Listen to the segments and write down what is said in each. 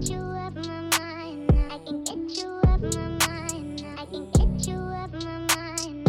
you up my mind. I can get you up my mind. I can get you up my mind.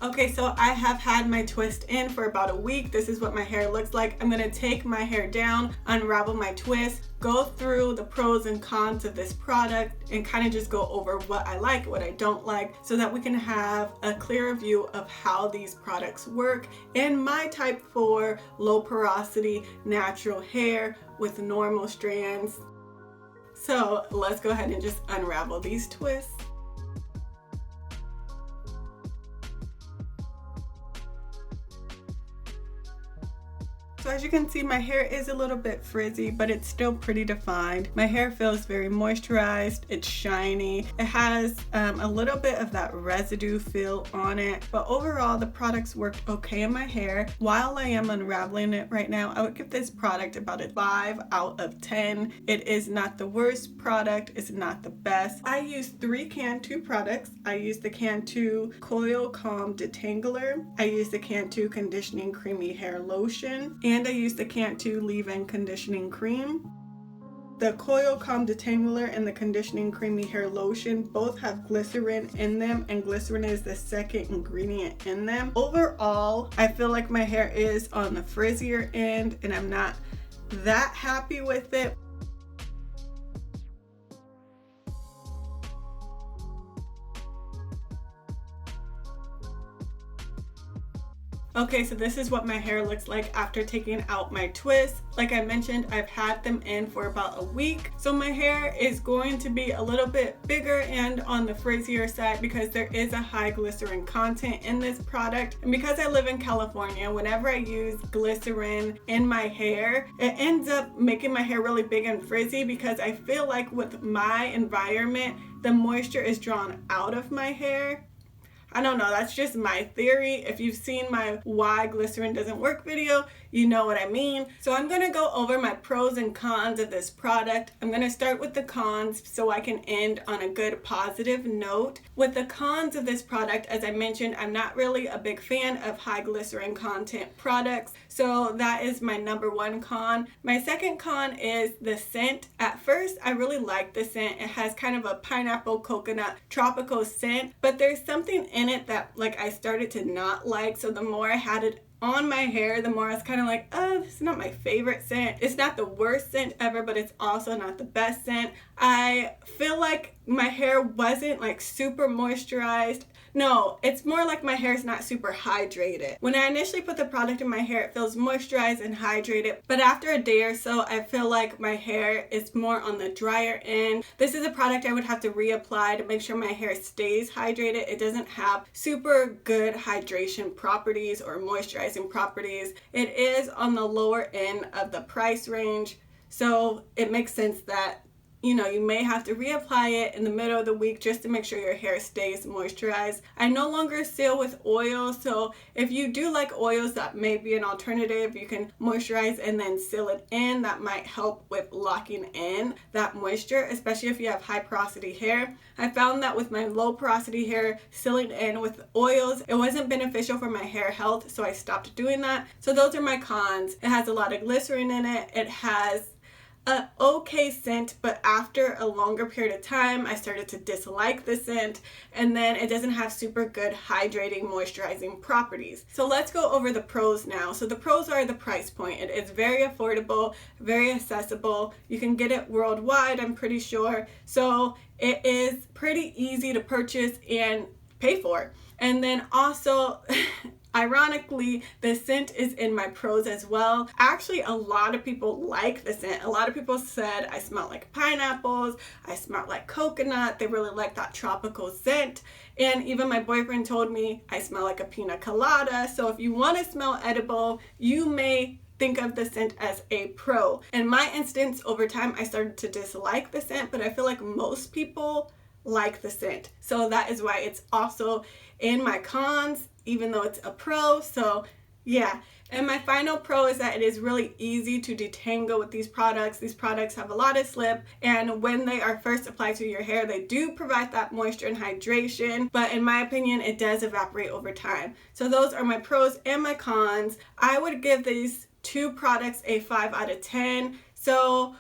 Okay, so I have had my twist in for about a week. This is what my hair looks like. I'm gonna take my hair down, unravel my twist, go through the pros and cons of this product, and kind of just go over what I like, what I don't like, so that we can have a clearer view of how these products work in my type 4 low porosity natural hair with normal strands. So let's go ahead and just unravel these twists. So as you can see, my hair is a little bit frizzy, but it's still pretty defined. My hair feels very moisturized, it's shiny. It has a little bit of that residue feel on it, but overall the products worked okay in my hair. While I am unraveling it right now, I would give this product about a 5 out of 10. It is not the worst product, it's not the best. I used 3 Cantu products. I used the Cantu Coil Calm Detangler, I used the Cantu Conditioning Creamy Hair Lotion, and I used the Cantu Leave-In Conditioning Cream. The Coil Calm Detangler and the Conditioning Creamy Hair Lotion both have glycerin in them, and glycerin is the second ingredient in them. Overall, I feel like my hair is on the frizzier end and I'm not that happy with it. Okay, so this is what my hair looks like after taking out my twists. Like I mentioned, I've had them in for about a week. So my hair is going to be a little bit bigger and on the frizzier side because there is a high glycerin content in this product. And because I live in California, whenever I use glycerin in my hair, it ends up making my hair really big and frizzy because I feel like with my environment, the moisture is drawn out of my hair. I don't know, that's just my theory. If you've seen my why glycerin doesn't work video, you know what I mean. So I'm gonna go over my pros and cons of this product. I'm gonna start with the cons so I can end on a good positive note. With the cons of this product, as I mentioned, I'm not really a big fan of high glycerin content products. So that is my number 1 con. My second con is the scent. At first, I really like the scent. It has kind of a pineapple coconut tropical scent, but there's something in it that like I started to not like. So the more I had it on my hair, the more I was kind of like, oh, this is not my favorite scent. It's not the worst scent ever, but it's also not the best scent. I feel like my hair wasn't like super moisturized. No, it's more like my hair is not super hydrated. When I initially put the product in my hair, it feels moisturized and hydrated, but after a day or so, I feel like my hair is more on the drier end. This is a product I would have to reapply to make sure my hair stays hydrated. It doesn't have super good hydration properties or moisturizing properties. It is on the lower end of the price range, so it makes sense that you may have to reapply it in the middle of the week just to make sure your hair stays moisturized. I no longer seal with oils, so if you do like oils, that may be an alternative. You can moisturize and then seal it in. That might help with locking in that moisture, especially if you have high porosity hair. I found that with my low porosity hair, sealing in with oils, it wasn't beneficial for my hair health, so I stopped doing that. So those are my cons. It has a lot of glycerin in it. It has a okay scent, but after a longer period of time I started to dislike the scent, and then it doesn't have super good hydrating moisturizing properties. So let's go over the pros now. So the pros are the price point. It is very affordable, very accessible. You can get it worldwide, I'm pretty sure. So it is pretty easy to purchase and pay for. And then also ironically, the scent is in my pros as well. Actually, a lot of people like the scent. A lot of people said I smell like pineapples, I smell like coconut. They really like that tropical scent. And even my boyfriend told me I smell like a pina colada. So if you want to smell edible, you may think of the scent as a pro. In my instance, over time, I started to dislike the scent, but I feel like most people like the scent. So that is why it's also in my cons, even though it's a pro. So yeah. And my final pro is that it is really easy to detangle with these products. These products have a lot of slip, and when they are first applied to your hair, they do provide that moisture and hydration, but in my opinion, it does evaporate over time. So those are my pros and my cons. I would give these 2 products a 5 out of 10. So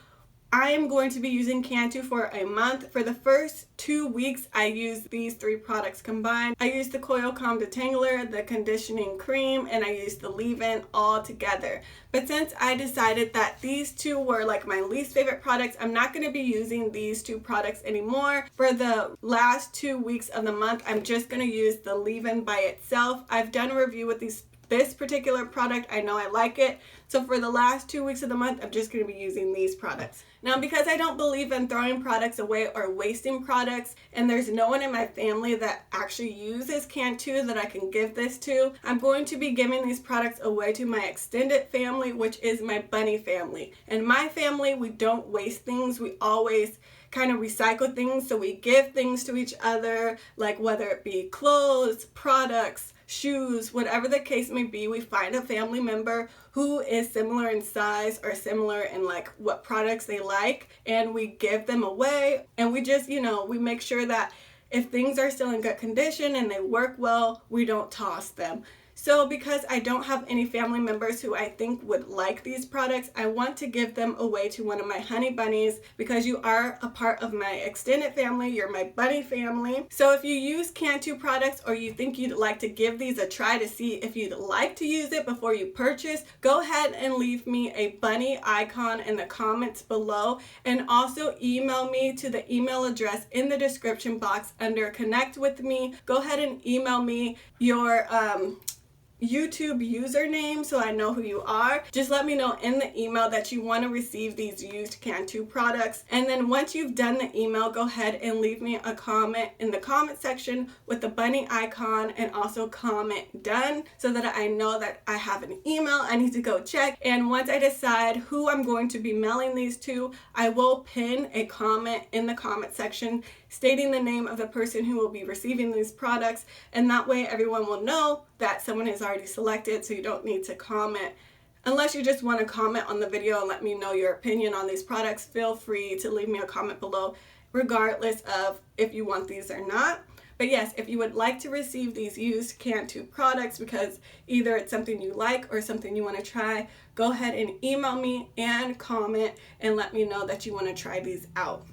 I am going to be using Cantu for a month. For the first 2 weeks, I used these 3 products combined. I used the Coil Calm Detangler, the conditioning cream, and I used the leave-in all together. But since I decided that these 2 were like my least favorite products, I'm not going to be using these 2 products anymore. For the last 2 weeks of the month, I'm just going to use the leave-in by itself. I've done a review with this particular product. I know I like it. So for the last 2 weeks of the month, I'm just going to be using these products. Now, because I don't believe in throwing products away or wasting products, and there's no one in my family that actually uses Cantu that I can give this to, I'm going to be giving these products away to my extended family, which is my bunny family. In my family, we don't waste things. We always kind of recycle things, so we give things to each other, like whether it be clothes, products, shoes, whatever the case may be. We find a family member who is similar in size or similar in like what products they like, and we give them away, and we just, we make sure that if things are still in good condition and they work well, we don't toss them. So because I don't have any family members who I think would like these products, I want to give them away to one of my honey bunnies, because you are a part of my extended family. You're my bunny family. So if you use Cantu products, or you think you'd like to give these a try to see if you'd like to use it before you purchase, go ahead and leave me a bunny icon in the comments below, and also email me to the email address in the description box under Connect With Me. Go ahead and email me your YouTube username so I know who you are. Just let me know in the email that you want to receive these used Cantu products, and then once you've done the email, go ahead and leave me a comment in the comment section with the bunny icon, and also comment done, so that I know that I have an email I need to go check. And once I decide who I'm going to be mailing these to, I will pin a comment in the comment section stating the name of the person who will be receiving these products, and that way everyone will know that someone is already selected, so you don't need to comment. Unless you just want to comment on the video and let me know your opinion on these products, feel free to leave me a comment below regardless of if you want these or not. But yes, if you would like to receive these used Cantu products because either it's something you like or something you want to try, go ahead and email me and comment and let me know that you want to try these out.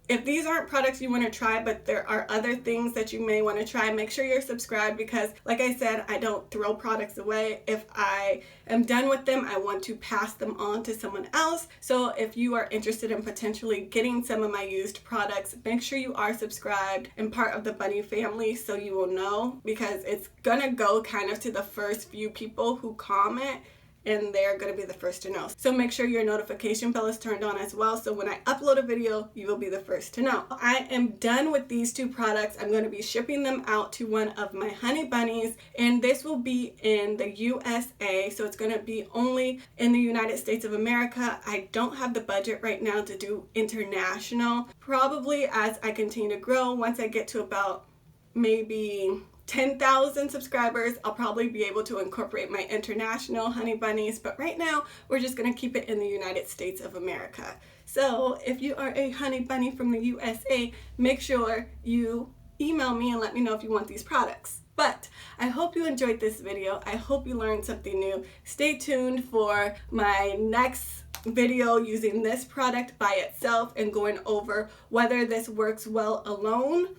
If these aren't products you want to try, but there are other things that you may want to try, make sure you're subscribed, because like I said, I don't throw products away. If I am done with them, I want to pass them on to someone else. So if you are interested in potentially getting some of my used products, make sure you are subscribed and part of the bunny family so you will know, because it's gonna go kind of to the first few people who comment, and they're going to be the first to know. So make sure your notification bell is turned on as well, so when I upload a video, you will be the first to know. I am done with these 2 products. I'm going to be shipping them out to one of my honey bunnies, and this will be in the USA, so it's going to be only in the United States of America. I don't have the budget right now to do international. Probably as I continue to grow, once I get to about maybe 10,000 subscribers, I'll probably be able to incorporate my international honey bunnies, but right now we're just going to keep it in the United States of America. So if you are a honey bunny from the USA, make sure you email me and let me know if you want these products. But I hope you enjoyed this video. I hope you learned something new. Stay tuned for my next video using this product by itself and going over whether this works well alone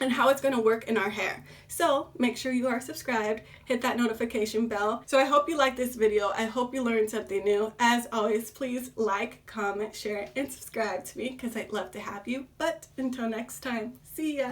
and how it's going to work in our hair. So make sure you are subscribed, hit that notification bell. So I hope you liked this video. I hope you learned something new. As always, please like, comment, share, and subscribe to me, because I'd love to have you. But until next time, see ya.